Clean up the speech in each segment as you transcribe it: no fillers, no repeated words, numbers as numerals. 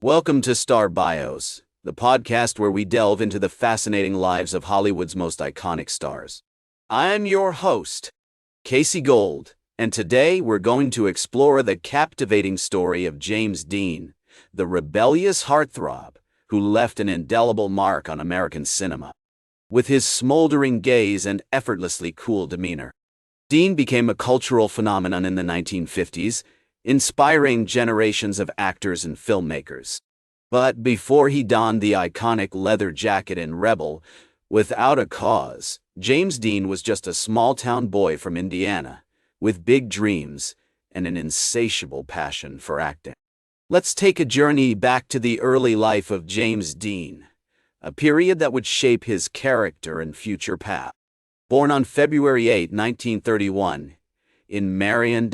Welcome to Star Bios, the podcast where we delve into the fascinating lives of Hollywood's most iconic stars. I'm your host, Casey Gold, and today we're going to explore the captivating story of James Dean, the rebellious heartthrob who left an indelible mark on American cinema. With his smoldering gaze and effortlessly cool demeanor, Dean became a cultural phenomenon in the 1950s, inspiring generations of actors and filmmakers. But before he donned the iconic leather jacket in Rebel Without a Cause, James Dean was just a small-town boy from Indiana, with big dreams and an insatiable passion for acting. Let's take a journey back to the early life of James Dean, a period that would shape his character and future path. Born on February 8, 1931, in Marion,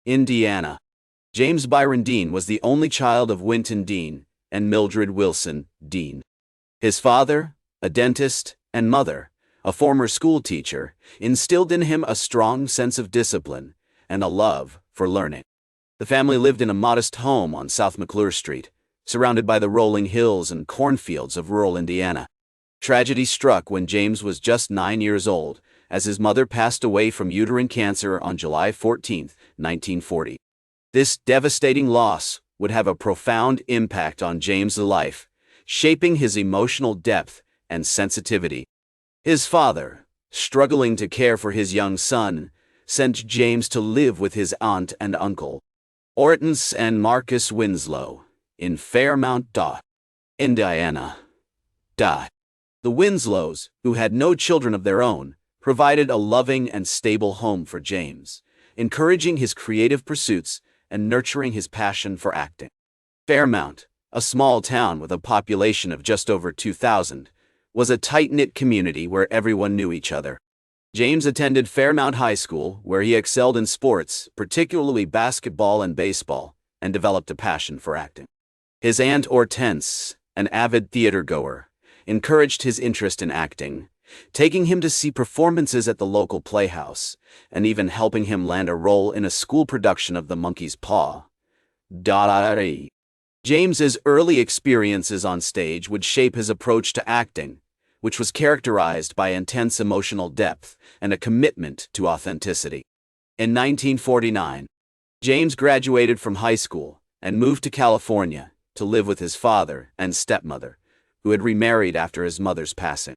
Indiana, James Byron Dean was the only child of Winton Dean and Mildred Wilson Dean. His father, a dentist, and mother, a former school teacher, instilled in him a strong sense of discipline and a love for learning. The family lived in a modest home on South McClure Street, surrounded by the rolling hills and cornfields of rural Indiana. Tragedy struck when James was just 9 years old, as his mother passed away from uterine cancer on July 14, 1940. This devastating loss would have a profound impact on James' life, shaping his emotional depth and sensitivity. His father, struggling to care for his young son, sent James to live with his aunt and uncle, Hortense and Marcus Winslow, in Fairmount, Indiana. The Winslows, who had no children of their own, provided a loving and stable home for James, encouraging his creative pursuits and nurturing his passion for acting. Fairmount, a small town with a population of just over 2,000, was a tight-knit community where everyone knew each other. James attended Fairmount High School, where he excelled in sports, particularly basketball and baseball, and developed a passion for acting. His aunt Hortense, an avid theater-goer, encouraged his interest in acting, taking him to see performances at the local playhouse, and even helping him land a role in a school production of The Monkey's Paw. James's early experiences on stage would shape his approach to acting, which was characterized by intense emotional depth and a commitment to authenticity. In 1949, James graduated from high school and moved to California to live with his father and stepmother, who had remarried after his mother's passing.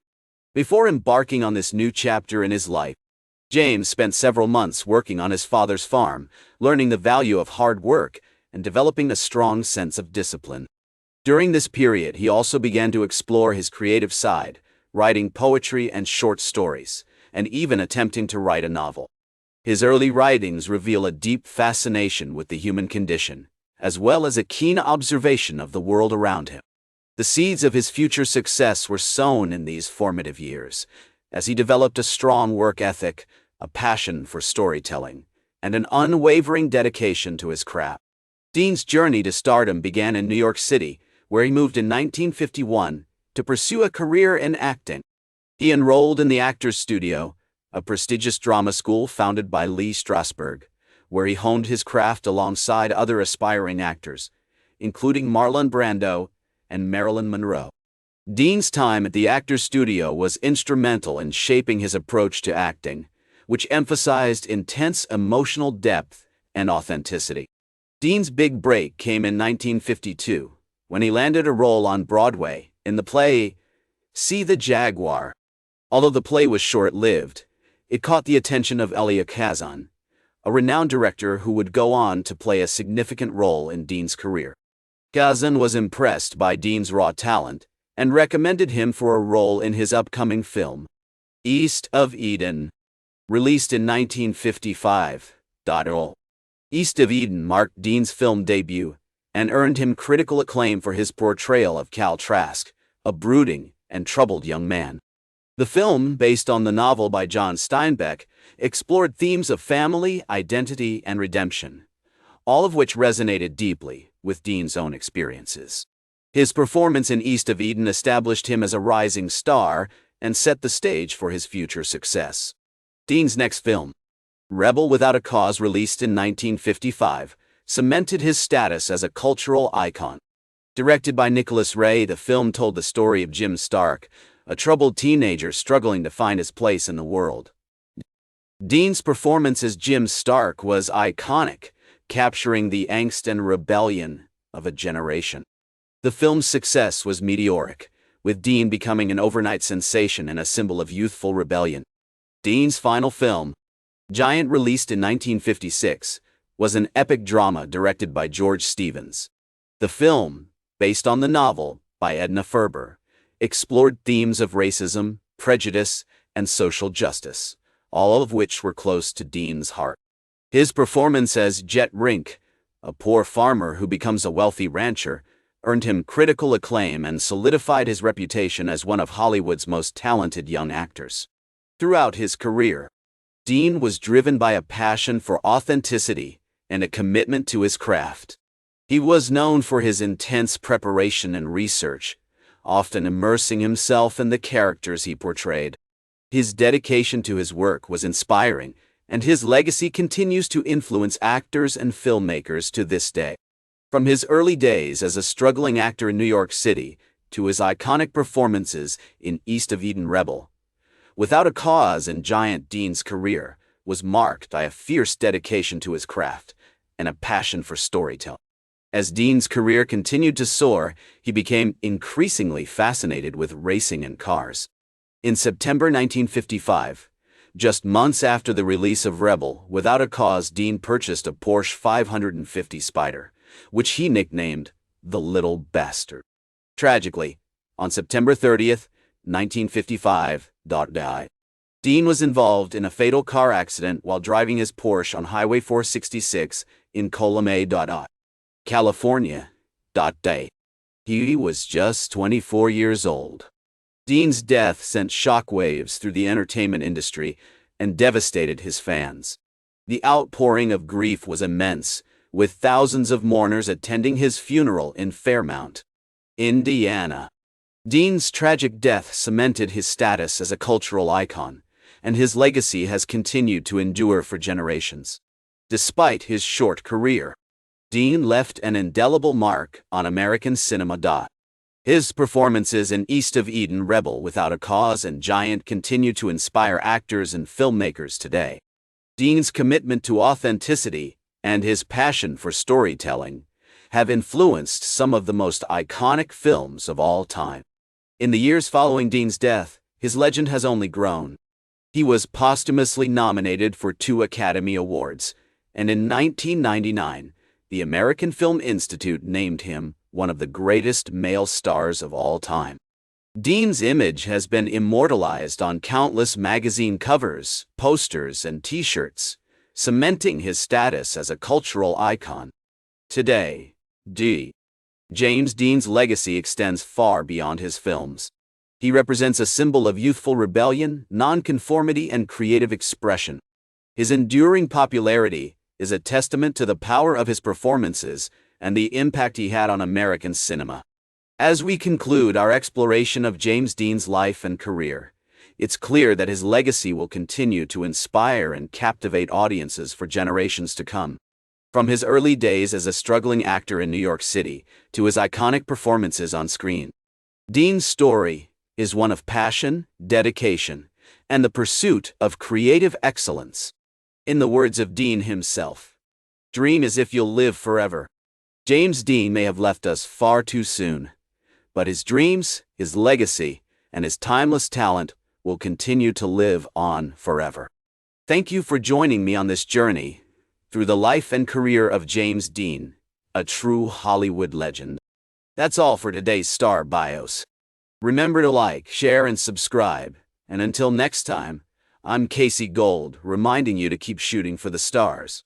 Before embarking on this new chapter in his life, James spent several months working on his father's farm, learning the value of hard work and developing a strong sense of discipline. During this period, he also began to explore his creative side, writing poetry and short stories, and even attempting to write a novel. His early writings reveal a deep fascination with the human condition, as well as a keen observation of the world around him. The seeds of his future success were sown in these formative years, as he developed a strong work ethic, a passion for storytelling, and an unwavering dedication to his craft. Dean's journey to stardom began in New York City, where he moved in 1951 to pursue a career in acting. He enrolled in the Actors Studio, a prestigious drama school founded by Lee Strasberg, where he honed his craft alongside other aspiring actors, including Marlon Brando and Marilyn Monroe. Dean's time at the Actors Studio was instrumental in shaping his approach to acting, which emphasized intense emotional depth and authenticity. Dean's big break came in 1952, when he landed a role on Broadway in the play See the Jaguar. Although the play was short-lived, it caught the attention of Elia Kazan, a renowned director who would go on to play a significant role in Dean's career. Kazan was impressed by Dean's raw talent and recommended him for a role in his upcoming film, East of Eden, released in 1955. East of Eden marked Dean's film debut and earned him critical acclaim for his portrayal of Cal Trask, a brooding and troubled young man. The film, based on the novel by John Steinbeck, explored themes of family, identity, and redemption, all of which resonated deeply with Dean's own experiences. His performance in East of Eden established him as a rising star and set the stage for his future success. Dean's next film, Rebel Without a Cause, released in 1955, cemented his status as a cultural icon. Directed by Nicholas Ray, the film told the story of Jim Stark, a troubled teenager struggling to find his place in the world. Dean's performance as Jim Stark was iconic, capturing the angst and rebellion of a generation. The film's success was meteoric, with Dean becoming an overnight sensation and a symbol of youthful rebellion. Dean's final film, Giant, released in 1956, was an epic drama directed by George Stevens. The film, based on the novel by Edna Ferber, explored themes of racism, prejudice, and social justice, all of which were close to Dean's heart. His performance as Jet Rink, a poor farmer who becomes a wealthy rancher, earned him critical acclaim and solidified his reputation as one of Hollywood's most talented young actors. Throughout his career, Dean was driven by a passion for authenticity and a commitment to his craft. He was known for his intense preparation and research, often immersing himself in the characters he portrayed. His dedication to his work was inspiring, and his legacy continues to influence actors and filmmakers to this day. From his early days as a struggling actor in New York City to his iconic performances in East of Eden Rebel, Without a Cause and Giant, Dean's career was marked by a fierce dedication to his craft and a passion for storytelling. As Dean's career continued to soar, he became increasingly fascinated with racing and cars. In September 1955, just months after the release of Rebel Without a Cause, Dean purchased a Porsche 550 Spider, which he nicknamed the Little Bastard. Tragically, on September 30th, 1955, died. Dean was involved in a fatal car accident while driving his Porsche on Highway 466 in Colomé, California. Day. He was just 24 years old. Dean's death sent shockwaves through the entertainment industry and devastated his fans. The outpouring of grief was immense, with thousands of mourners attending his funeral in Fairmount, Indiana. Dean's tragic death cemented his status as a cultural icon, and his legacy has continued to endure for generations. Despite his short career, Dean left an indelible mark on American cinema. His performances in East of Eden Rebel Without a Cause and Giant continue to inspire actors and filmmakers today. Dean's commitment to authenticity and his passion for storytelling have influenced some of the most iconic films of all time. In the years following Dean's death, his legend has only grown. He was posthumously nominated for 2 Academy Awards, and in 1999, the American Film Institute named him one of the greatest male stars of all time. Dean's image has been immortalized on countless magazine covers, posters, and T-shirts, cementing his status as a cultural icon. Today, James Dean's legacy extends far beyond his films. He represents a symbol of youthful rebellion, nonconformity, and creative expression. His enduring popularity is a testament to the power of his performances and the impact he had on American cinema. As we conclude our exploration of James Dean's life and career, it's clear that his legacy will continue to inspire and captivate audiences for generations to come. From his early days as a struggling actor in New York City to his iconic performances on screen, Dean's story is one of passion, dedication, and the pursuit of creative excellence. In the words of Dean himself, "Dream as if you'll live forever." James Dean may have left us far too soon, but his dreams, his legacy, and his timeless talent will continue to live on forever. Thank you for joining me on this journey through the life and career of James Dean, a true Hollywood legend. That's all for today's Star Bios. Remember to like, share, and subscribe. And until next time, I'm Casey Gold, reminding you to keep shooting for the stars.